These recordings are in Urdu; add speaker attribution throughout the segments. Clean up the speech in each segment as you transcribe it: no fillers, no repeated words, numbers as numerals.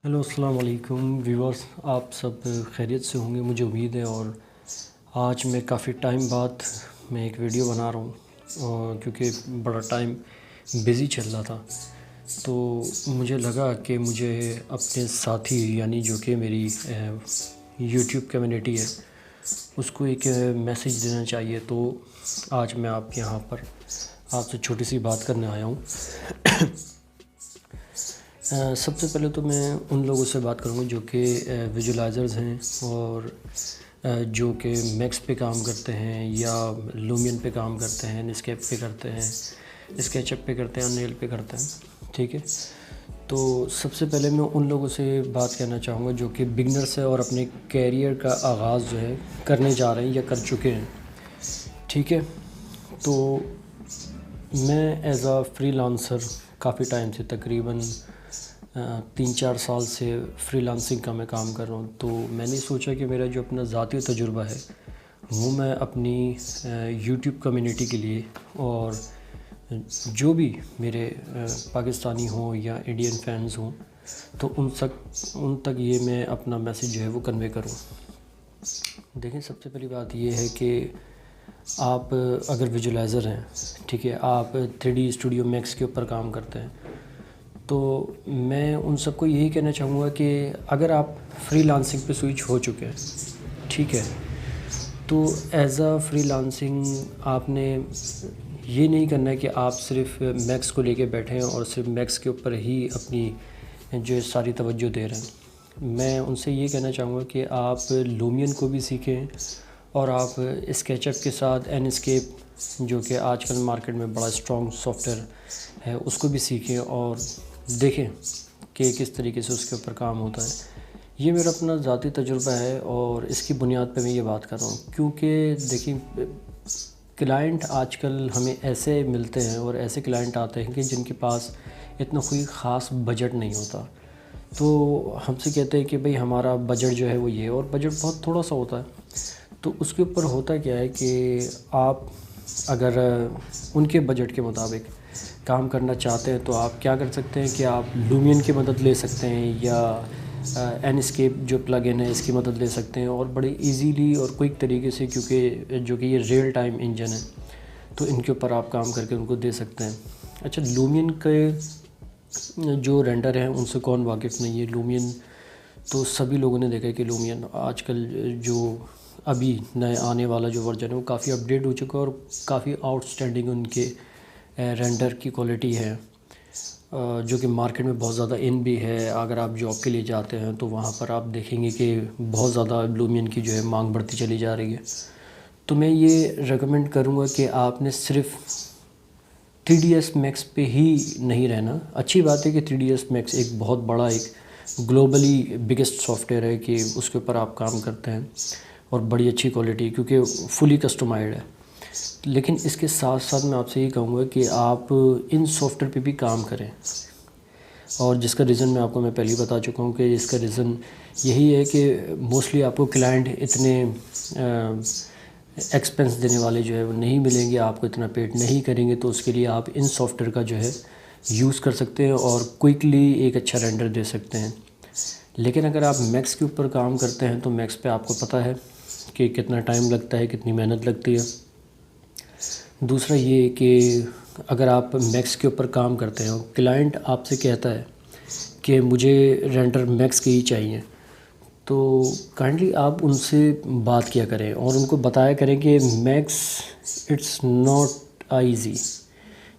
Speaker 1: ہیلو السلام علیکم ویورز، آپ سب خیریت سے ہوں گے مجھے امید ہے۔ اور آج میں کافی ٹائم بعد میں ایک ویڈیو بنا رہا ہوں، اور کیونکہ بڑا ٹائم بزی چل رہا تھا تو مجھے لگا کہ مجھے اپنے ساتھی یعنی جو کہ میری یوٹیوب کمیونٹی ہے اس کو ایک میسیج دینا چاہیے۔ تو آج میں آپ کے یہاں پر آپ سے چھوٹی سی بات کرنے آیا ہوں۔ سب سے پہلے تو میں ان لوگوں سے بات کروں گا جو کہ ویژولائزرز ہیں اور جو کہ میکس پہ کام کرتے ہیں یا لومین پہ کام کرتے ہیں، نیسکیپ پہ کرتے ہیں، اسکیچ اپ پہ کرتے ہیں، نیل پہ کرتے ہیں، ٹھیک ہے۔ تو سب سے پہلے میں ان لوگوں سے بات کرنا چاہوں گا جو کہ بگنرس ہے اور اپنے کیریئر کا آغاز جو ہے کرنے جا رہے ہیں یا کر چکے ہیں، ٹھیک ہے۔ تو میں as a free lancer coffee time سے تقریباً 3-4 سال سے فری لانسنگ کا میں کام کر رہا ہوں۔ تو میں نے سوچا کہ میرا جو اپنا ذاتی تجربہ ہے وہ میں اپنی یوٹیوب کمیونٹی کے لیے اور جو بھی میرے پاکستانی ہوں یا انڈین فینز ہوں تو ان تک یہ میں اپنا میسیج جو ہے وہ کنوے کروں۔ دیکھیں، سب سے پہلی بات یہ ہے کہ آپ اگر ویژولائزر ہیں، ٹھیک ہے، آپ 3D اسٹوڈیو میکس کے اوپر کام کرتے ہیں، تو میں ان سب کو یہی کہنا چاہوں گا کہ اگر آپ فری لانسنگ پہ سوئچ ہو چکے ہیں، ٹھیک ہے، تو ایز اے فری لانسنگ آپ نے یہ نہیں کرنا ہے کہ آپ صرف میکس کو لے کے بیٹھیں اور صرف میکس کے اوپر ہی اپنی جو ساری توجہ دے رہے ہیں۔ میں ان سے یہ کہنا چاہوں گا کہ آپ لومین کو بھی سیکھیں اور آپ اسکیچ اپ کے ساتھ این اسکیپ جو کہ آج کل مارکیٹ میں بڑا اسٹرانگ سافٹ ویئر ہے اس کو بھی سیکھیں اور دیکھیں کہ کس طریقے سے اس کے اوپر کام ہوتا ہے۔ یہ میرا اپنا ذاتی تجربہ ہے اور اس کی بنیاد پہ میں یہ بات کر رہا ہوں، کیونکہ دیکھیں کلائنٹ آج کل ہمیں ایسے ملتے ہیں اور ایسے کلائنٹ آتے ہیں کہ جن کے پاس اتنا کوئی خاص بجٹ نہیں ہوتا، تو ہم سے کہتے ہیں کہ بھئی ہمارا بجٹ جو ہے وہ یہ، اور بجٹ بہت تھوڑا سا ہوتا ہے۔ تو اس کے اوپر ہوتا کیا ہے کہ آپ اگر ان کے بجٹ کے مطابق کام کرنا چاہتے ہیں تو آپ کیا کر سکتے ہیں کہ آپ لومین کی مدد لے سکتے ہیں یا این اسکیپ جو پلگ ان ہے اس کی مدد لے سکتے ہیں، اور بڑے ایزیلی اور کوئک طریقے سے، کیونکہ جو کہ یہ ریئل ٹائم انجن ہے تو ان کے اوپر آپ کام کر کے ان کو دے سکتے ہیں۔ اچھا، لومین کے جو رینڈر ہیں ان سے کون واقف نہیں ہے؟ لومین تو سبھی لوگوں نے دیکھا ہے کہ لومین آج کل جو ابھی نئے آنے والا جو ورژن ہے وہ کافی اپڈیٹ ہو چکا ہے اور کافی آؤٹ اسٹینڈنگ ان کے رینڈر کی کوالٹی ہے، جو کہ مارکیٹ میں بہت زیادہ ان بھی ہے۔ اگر آپ جاب کے لیے جاتے ہیں تو وہاں پر آپ دیکھیں گے کہ بہت زیادہ لومین کی جو ہے مانگ بڑھتی چلی جا رہی ہے۔ تو میں یہ ریکمینڈ کروں گا کہ آپ نے صرف 3ds میکس پہ ہی نہیں رہنا۔ اچھی بات ہے کہ 3ds میکس ایک بہت بڑا ایک گلوبلی بگیسٹ سافٹ ویئر ہے کہ اس کے اوپر آپ کام کرتے ہیں اور بڑی اچھی کوالٹی، کیونکہ فلی کسٹمائزڈ ہے۔ لیکن اس کے ساتھ ساتھ میں آپ سے یہ کہوں گا کہ آپ ان سافٹ ویئر پہ بھی کام کریں، اور جس کا ریزن میں آپ کو پہلے بتا چکا ہوں کہ اس کا ریزن یہی ہے کہ موسٹلی آپ کو کلائنٹ اتنے ایکسپینس دینے والے جو ہے وہ نہیں ملیں گے، آپ کو اتنا پیڈ نہیں کریں گے، تو اس کے لیے آپ ان سافٹ ویئر کا جو ہے یوز کر سکتے ہیں اور کوئکلی ایک اچھا رینڈر دے سکتے ہیں۔ لیکن اگر آپ میکس کے اوپر کام کرتے ہیں تو میکس پہ آپ کو پتہ ہے کہ کتنا ٹائم لگتا ہے، کتنی محنت لگتی ہے۔ دوسرا یہ کہ اگر آپ میکس کے اوپر کام کرتے ہیں اور کلائنٹ آپ سے کہتا ہے کہ مجھے رینڈر میکس کے ہی چاہیے، تو کائنڈلی آپ ان سے بات کیا کریں اور ان کو بتایا کریں کہ میکس اٹس ناٹ ایزی،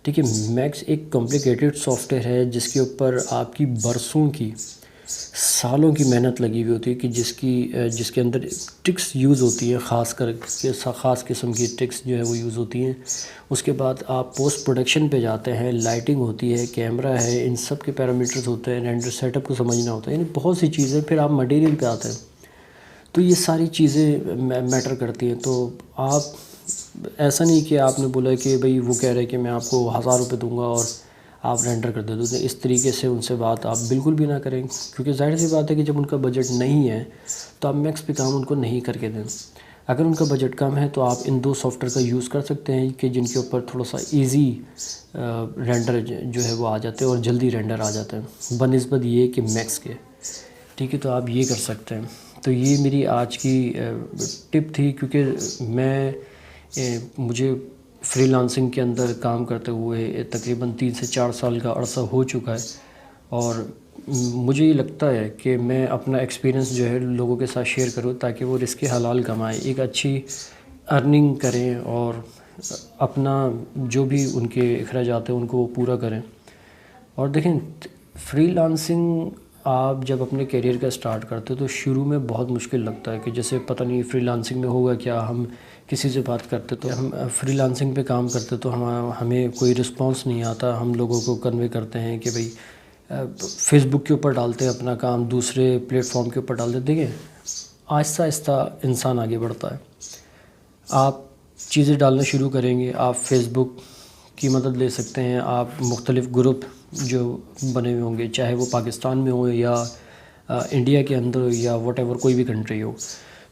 Speaker 1: ٹھیک ہے۔ میکس ایک کمپلیکیٹڈ سافٹ ویئر ہے جس کے اوپر آپ کی برسوں کی، سالوں کی محنت لگی ہوئی ہوتی ہے، کہ جس کے اندر ٹرکس یوز ہوتی ہیں، خاص قسم کی ٹرکس جو ہے وہ یوز ہوتی ہیں۔ اس کے بعد آپ پوسٹ پروڈکشن پہ جاتے ہیں، لائٹنگ ہوتی ہے، کیمرہ ہے، ان سب کے پیرامیٹرز ہوتے ہیں، رینڈر سیٹ اپ کو سمجھنا ہوتا ہے، یعنی بہت سی چیزیں۔ پھر آپ مٹیریل پہ آتے ہیں تو یہ ساری چیزیں میٹر کرتی ہیں۔ تو آپ ایسا نہیں کہ آپ نے بولا کہ بھئی وہ کہہ رہے کہ میں آپ کو 1000 روپے دوں گا اور آپ رینڈر کر دے دو، اس طریقے سے ان سے بات آپ بالکل بھی نہ کریں، کیونکہ ظاہر سی بات ہے کہ جب ان کا بجٹ نہیں ہے تو آپ میکس پہ کام ان کو نہیں کر کے دیں۔ اگر ان کا بجٹ کم ہے تو آپ ان دو سافٹ ویئر کا یوز کر سکتے ہیں کہ جن کے اوپر تھوڑا سا ایزی رینڈر جو ہے وہ آ جاتے ہیں اور جلدی رینڈر آ جاتے ہیں بنسبت یہ کہ میکس کے۔ ٹھیک ہے، تو آپ یہ کر سکتے ہیں. تو یہ میری آج کی ٹپ تھی، کیونکہ مجھے فری لانسنگ کے اندر کام کرتے ہوئے تقریباً 3 سے 4 سال کا عرصہ ہو چکا ہے، اور مجھے یہ لگتا ہے کہ میں اپنا ایکسپیرینس جو ہے لوگوں کے ساتھ شیئر کروں تاکہ وہ رزق حلال کمائیں، ایک اچھی ارننگ کریں اور اپنا جو بھی ان کے اخراجات ہیں ان کو پورا کریں. اور دیکھیں، فری لانسنگ آپ جب اپنے کیریئر کا سٹارٹ کرتے ہو تو شروع میں بہت مشکل لگتا ہے کہ جیسے پتہ نہیں فری لانسنگ میں ہوگا کیا. ہم کسی سے بات کرتے تو ہم فری لانسنگ پہ کام کرتے تو ہمیں کوئی رسپانس نہیں آتا. ہم لوگوں کو کنوے کرتے ہیں کہ بھئی فیس بک کے اوپر ڈالتے ہیں اپنا کام، دوسرے پلیٹ فارم کے اوپر ڈالتے. دیکھیں، آہستہ آہستہ انسان آگے بڑھتا ہے. آپ چیزیں ڈالنا شروع کریں گے، آپ فیس بک کی مدد لے سکتے ہیں. آپ مختلف گروپ جو بنے ہوئے ہوں گے، چاہے وہ پاکستان میں ہو یا انڈیا کے اندر ہو یا واٹ ایور کوئی بھی کنٹری ہو،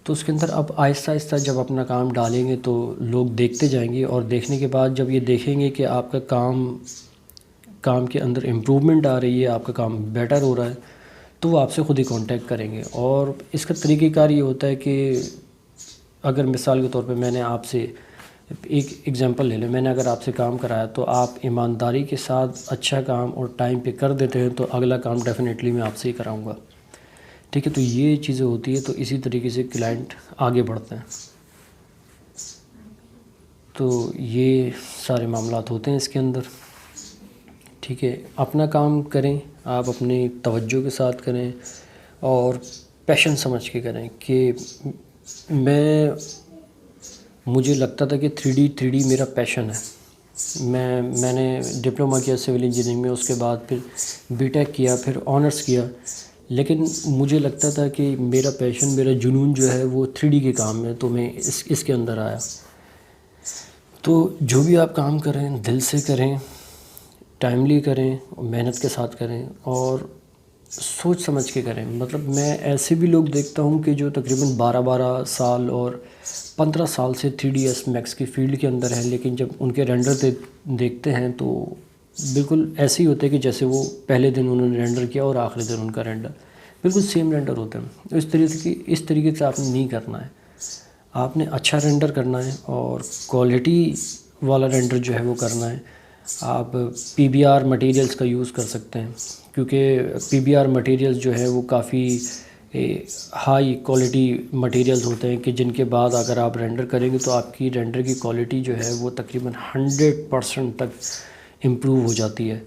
Speaker 1: تو اس کے اندر اب آہستہ آہستہ جب اپنا کام ڈالیں گے تو لوگ دیکھتے جائیں گے، اور دیکھنے کے بعد جب یہ دیکھیں گے کہ آپ کا کام کے اندر امپرومنٹ آ رہی ہے، آپ کا کام بیٹر ہو رہا ہے، تو وہ آپ سے خود ہی کانٹیکٹ کریں گے. اور اس کا طریقہ کار یہ ہوتا ہے کہ اگر مثال کے طور پہ میں نے آپ سے ایک ایگزامپل لے لیں، میں نے اگر آپ سے کام کرایا تو آپ ایمانداری کے ساتھ اچھا کام اور ٹائم پہ کر دیتے ہیں تو اگلا کام ڈیفینیٹلی میں آپ سے ہی کراؤں گا. ٹھیک ہے، تو یہ چیزیں ہوتی ہے. تو اسی طریقے سے کلائنٹ آگے بڑھتے ہیں. تو یہ سارے معاملات ہوتے ہیں اس کے اندر. ٹھیک ہے، اپنا کام کریں، آپ اپنی توجہ کے ساتھ کریں اور پیشن سمجھ کے کریں. کہ مجھے لگتا تھا کہ 3D میرا پیشن ہے. میں نے ڈپلومہ کیا سول انجینئرنگ میں، اس کے بعد پھر بی ٹیک کیا، پھر آنرس کیا. لیکن مجھے لگتا تھا کہ میرا پیشن، میرا جنون جو ہے وہ 3D کے کام میں، تو میں اس کے اندر آیا. تو جو بھی آپ کام کریں دل سے کریں، ٹائملی کریں، محنت کے ساتھ کریں اور سوچ سمجھ کے کریں. مطلب میں ایسے بھی لوگ دیکھتا ہوں کہ جو تقریباً 12 سال اور 15 سال سے 3ds میکس کی فیلڈ کے اندر ہیں، لیکن جب ان کے رینڈر دیکھتے ہیں تو بالکل ایسے ہی ہوتے ہیں کہ جیسے وہ پہلے دن انہوں نے رینڈر کیا اور آخری دن ان کا رینڈر بالکل سیم رینڈر ہوتے ہیں. اس طریقے سے آپ نے نہیں کرنا ہے. آپ نے اچھا رینڈر کرنا ہے اور کوالٹی والا رینڈر جو ہے وہ کرنا ہے. آپ PBR مٹیریلز کا یوز کر سکتے ہیں، کیونکہ PBR مٹیریلز جو ہے وہ کافی ہائی کوالٹی مٹیریلز ہوتے ہیں کہ جن کے بعد اگر آپ رینڈر کریں گے تو آپ کی رینڈر کی کوالٹی جو ہے وہ تقریباً 100% تک امپروو ہو جاتی ہے.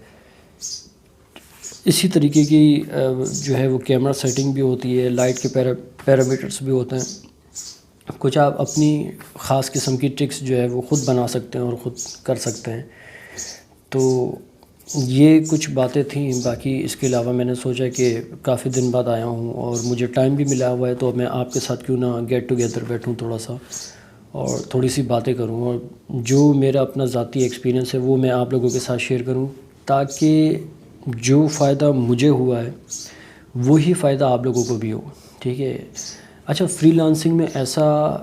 Speaker 1: اسی طریقے کی جو ہے وہ کیمرہ سیٹنگ بھی ہوتی ہے، لائٹ کے پیرامیٹرز بھی ہوتے ہیں. کچھ آپ اپنی خاص قسم کی ٹرکس جو ہے وہ خود بنا سکتے ہیں اور خود کر سکتے ہیں. تو یہ کچھ باتیں تھیں. باقی اس کے علاوہ میں نے سوچا کہ کافی دن بعد آیا ہوں اور مجھے ٹائم بھی ملا ہوا ہے، تو میں آپ کے ساتھ کیوں نہ گیٹ ٹوگیدر بیٹھوں تھوڑا سا اور تھوڑی سی باتیں کروں، اور جو میرا اپنا ذاتی ایکسپیرینس ہے وہ میں آپ لوگوں کے ساتھ شیئر کروں، تاکہ جو فائدہ مجھے ہوا ہے وہی فائدہ آپ لوگوں کو بھی ہو. ٹھیک ہے. اچھا، فری لانسنگ میں ایسا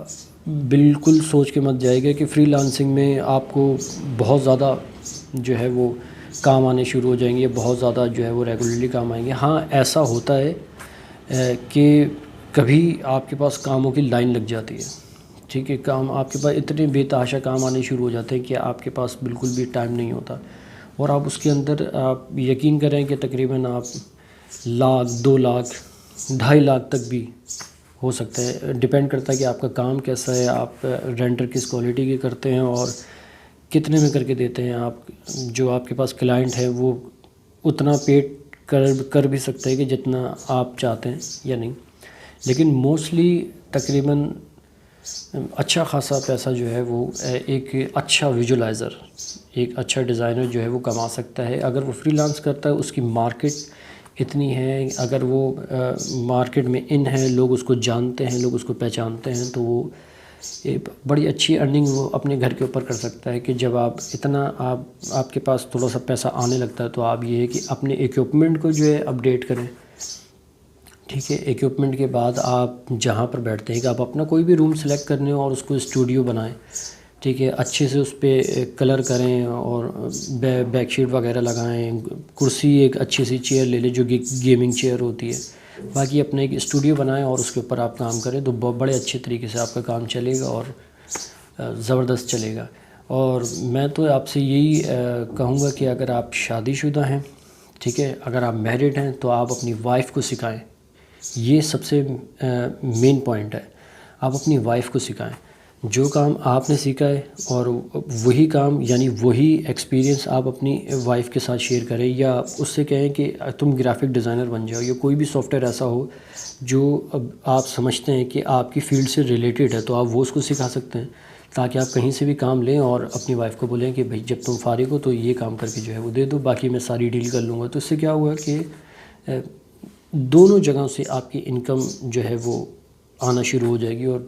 Speaker 1: بالکل سوچ کے مت جائے گا کہ فری لانسنگ میں آپ کو بہت زیادہ جو ہے وہ کام آنے شروع ہو جائیں گے، بہت زیادہ جو ہے وہ ریگولرلی کام آئیں گے. ہاں، ایسا ہوتا ہے کہ کبھی آپ کے پاس کاموں کی لائن لگ جاتی ہے. ٹھیک ہے، کام آپ کے پاس اتنے بے تحاشا کام آنے شروع ہو جاتے ہیں کہ آپ کے پاس بالکل بھی ٹائم نہیں ہوتا، اور آپ اس کے اندر آپ یقین کریں کہ تقریباً آپ 1,00,000 2,00,000 2,50,000 تک بھی ہو سکتا ہے. ڈیپینڈ کرتا ہے کہ آپ کا کام کیسا ہے، آپ رینڈر کس کوالٹی کے کرتے ہیں اور کتنے میں کر کے دیتے ہیں. آپ جو آپ کے پاس کلائنٹ ہے وہ اتنا پیڈ کر بھی سکتے ہیں کہ جتنا آپ چاہتے ہیں یا نہیں. لیکن موسٹلی تقریباً اچھا خاصا پیسہ جو ہے وہ ایک اچھا ویژولائزر، ایک اچھا ڈیزائنر جو ہے وہ کما سکتا ہے اگر وہ فری لانس کرتا ہے. اس کی مارکیٹ اتنی ہے، اگر وہ مارکیٹ میں ان ہے، لوگ اس کو جانتے ہیں، لوگ اس کو پہچانتے ہیں، تو وہ بڑی اچھی ارننگ وہ اپنے گھر کے اوپر کر سکتا ہے. کہ جب آپ کے پاس تھوڑا سا پیسہ آنے لگتا ہے تو آپ یہ ہے کہ اپنے ایکوپمنٹ کو جو ہے اپڈیٹ کریں. ٹھیک ہے. ایکوپمنٹ کے بعد آپ جہاں پر بیٹھتے ہیں کہ آپ اپنا کوئی بھی روم سلیکٹ کرنے اور اس کو اسٹوڈیو بنائیں. ٹھیک ہے. اچھے سے اس پہ کلر کریں اور بیک شیٹ وغیرہ لگائیں. کرسی ایک اچھی سی چیئر لے لیں جو گیمنگ چیئر ہوتی ہے. باقی اپنا ایک اسٹوڈیو بنائیں اور اس کے اوپر آپ کام کریں تو بڑے اچھے طریقے سے آپ کا کام چلے گا اور زبردست چلے گا. اور میں تو آپ سے یہی کہوں گا کہ اگر آپ شادی شدہ ہیں، ٹھیک ہے، اگر آپ میرڈ ہیں تو آپ اپنی وائف کو سکھائیں. یہ سب سے مین پوائنٹ ہے. آپ اپنی وائف کو سکھائیں. جو کام آپ نے سیکھا ہے اور وہی کام یعنی وہی ایکسپیرینس آپ اپنی وائف کے ساتھ شیئر کریں، یا اس سے کہیں کہ تم گرافک ڈیزائنر بن جاؤ، یا کوئی بھی سافٹ ویئر ایسا ہو جو اب آپ سمجھتے ہیں کہ آپ کی فیلڈ سے ریلیٹڈ ہے تو آپ وہ اس کو سکھا سکتے ہیں، تاکہ آپ کہیں سے بھی کام لیں اور اپنی وائف کو بولیں کہ بھئی جب تم فارغ ہو تو یہ کام کر کے جو ہے وہ دے دو، باقی میں ساری ڈیل کر لوں گا. تو اس سے کیا ہوا کہ دونوں جگہوں سے آپ کی انکم جو ہے وہ آنا شروع ہو جائے گی اور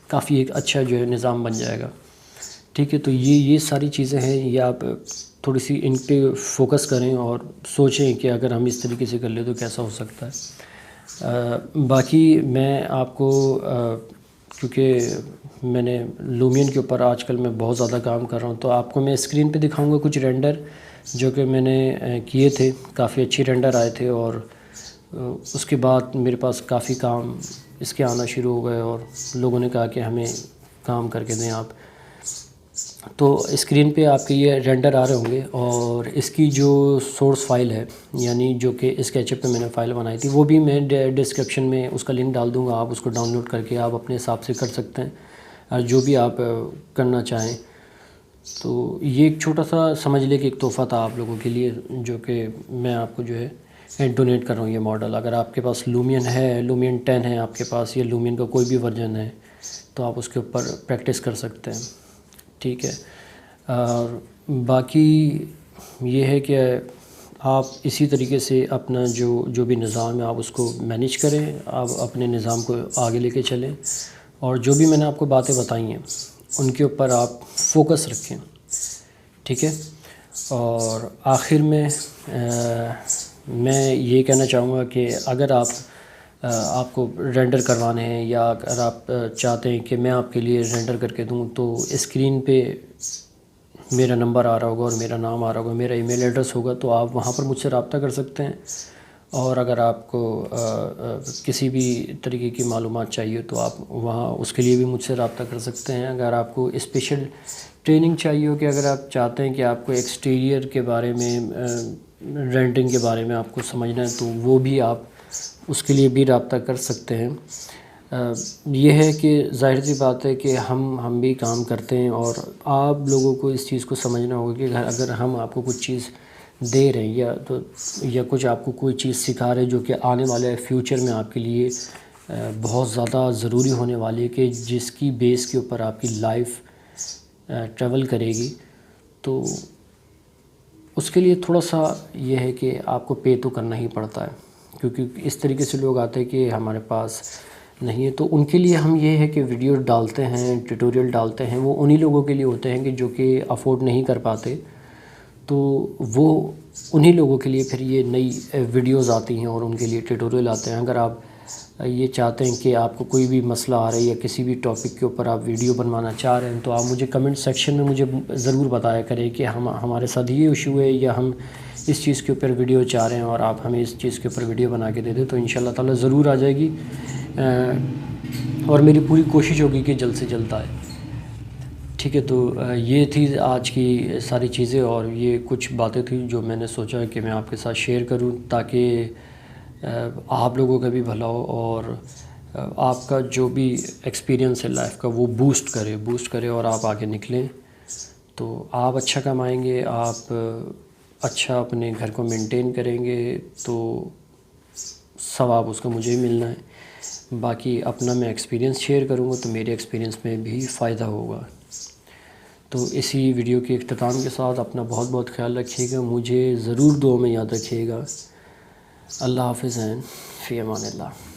Speaker 1: کافی ایک اچھا جو ہے نظام بن جائے گا. ٹھیک ہے، تو یہ ساری چیزیں ہیں، یہ آپ تھوڑی سی ان پہ فوکس کریں اور سوچیں کہ اگر ہم اس طریقے سے کر لیں تو کیسا ہو سکتا ہے. باقی میں آپ کو کیونکہ میں نے لومین کے اوپر آج کل میں بہت زیادہ کام کر رہا ہوں، تو آپ کو میں اسکرین پہ دکھاؤں گا کچھ رینڈر جو کہ میں نے کیے تھے. کافی اچھی رینڈر آئے تھے اور اس کے بعد میرے پاس کافی کام اس کے آنا شروع ہو گئے اور لوگوں نے کہا کہ ہمیں کام کر کے دیں آپ. تو اسکرین پہ آپ کے یہ رینڈر آ رہے ہوں گے، اور اس کی جو سورس فائل ہے یعنی جو کہ اسکیچ اپ پہ میں نے فائل بنائی تھی وہ بھی میں ڈسکرپشن میں اس کا لنک ڈال دوں گا. آپ اس کو ڈاؤن لوڈ کر کے آپ اپنے حساب سے کر سکتے ہیں اور جو بھی آپ کرنا چاہیں. تو یہ ایک چھوٹا سا سمجھ لے کہ ایک تحفہ تھا آپ لوگوں کے لیے جو کہ میں آپ کو جو ہے ڈونیٹ کر رہا ہوں. یہ ماڈل اگر آپ کے پاس لومین ہے، لومین 10 ہے آپ کے پاس، یا لومین کا کوئی بھی ورژن ہے تو آپ اس کے اوپر پریکٹس کر سکتے ہیں. ٹھیک ہے، اور باقی یہ ہے کہ آپ اسی طریقے سے اپنا جو بھی نظام ہے آپ اس کو مینیج کریں، آپ اپنے نظام کو آگے لے کے چلیں، اور جو بھی میں نے آپ کو باتیں بتائی ہیں ان کے اوپر آپ فوکس رکھیں. ٹھیک ہے، اور آخر میں میں یہ کہنا چاہوں گا کہ اگر آپ کو رینڈر کروانے ہیں، یا اگر آپ چاہتے ہیں کہ میں آپ کے لیے رینڈر کر کے دوں، تو اسکرین پہ میرا نمبر آ رہا ہوگا اور میرا نام آ رہا ہوگا، میرا ای میل ایڈریس ہوگا، تو آپ وہاں پر مجھ سے رابطہ کر سکتے ہیں. اور اگر آپ کو کسی بھی طریقے کی معلومات چاہیے تو آپ وہاں اس کے لیے بھی مجھ سے رابطہ کر سکتے ہیں. اگر آپ کو اسپیشل ٹریننگ چاہیے ہو کہ اگر آپ چاہتے ہیں کہ آپ کو ایکسٹیریئر کے بارے میں، رینڈنگ کے بارے میں آپ کو سمجھنا ہے، تو وہ بھی آپ اس کے لیے بھی رابطہ کر سکتے ہیں. یہ ہے کہ ظاہر سی بات ہے کہ ہم بھی کام کرتے ہیں، اور آپ لوگوں کو اس چیز کو سمجھنا ہوگا کہ اگر ہم آپ کو کچھ چیز دے رہے ہیں یا کچھ آپ کو کوئی چیز سکھا رہے ہیں جو کہ آنے والے فیوچر میں آپ کے لیے بہت زیادہ ضروری ہونے والی ہے، کہ جس کی بیس کے اوپر آپ کی لائف ٹریول کرے گی، تو اس کے لیے تھوڑا سا یہ ہے کہ آپ کو پے تو کرنا ہی پڑتا ہے. کیونکہ اس طریقے سے لوگ آتے ہیں کہ ہمارے پاس نہیں ہے، تو ان کے لیے ہم یہ ہے کہ ویڈیو ڈالتے ہیں، ٹیوٹوریل ڈالتے ہیں. وہ انہی لوگوں کے لیے ہوتے ہیں کہ جو کہ افورڈ نہیں کر پاتے، تو وہ انہی لوگوں کے لیے پھر یہ نئی ویڈیوز آتی ہیں اور ان کے لیے ٹیوٹوریل آتے ہیں. اگر آپ یہ چاہتے ہیں کہ آپ کو کوئی بھی مسئلہ آ رہا ہے یا کسی بھی ٹاپک کے اوپر آپ ویڈیو بنوانا چاہ رہے ہیں، تو آپ مجھے کمنٹ سیکشن میں مجھے ضرور بتایا کریں کہ ہمارے ساتھ یہ ایشو ہے، یا ہم اس چیز کے اوپر ویڈیو چاہ رہے ہیں اور آپ ہمیں اس چیز کے اوپر ویڈیو بنا کے دے دیں. تو انشاءاللہ تعالی ضرور آ جائے گی، اور میری پوری کوشش ہوگی کہ جلد سے جلد آئے. ٹھیک ہے، تو یہ تھی آج کی ساری چیزیں، اور یہ کچھ باتیں تھیں جو میں نے سوچا کہ میں آپ کے ساتھ شیئر کروں، تاکہ آپ لوگوں کا بھی بھلا ہو، اور آپ کا جو بھی ایکسپیرینس ہے لائف کا وہ بوسٹ کرے اور آپ آگے نکلیں. تو آپ اچھا کمائیں گے، آپ اچھا اپنے گھر کو مینٹین کریں گے، تو ثواب اس کا مجھے ہی ملنا ہے. باقی اپنا میں ایکسپیرینس شیئر کروں گا تو میرے ایکسپیرینس میں بھی فائدہ ہوگا. تو اسی ویڈیو کے اختتام کے ساتھ اپنا بہت بہت خیال رکھیے گا، مجھے ضرور دعا میں یاد رکھیے گا. اللہ حافظ، فی امان اللہ.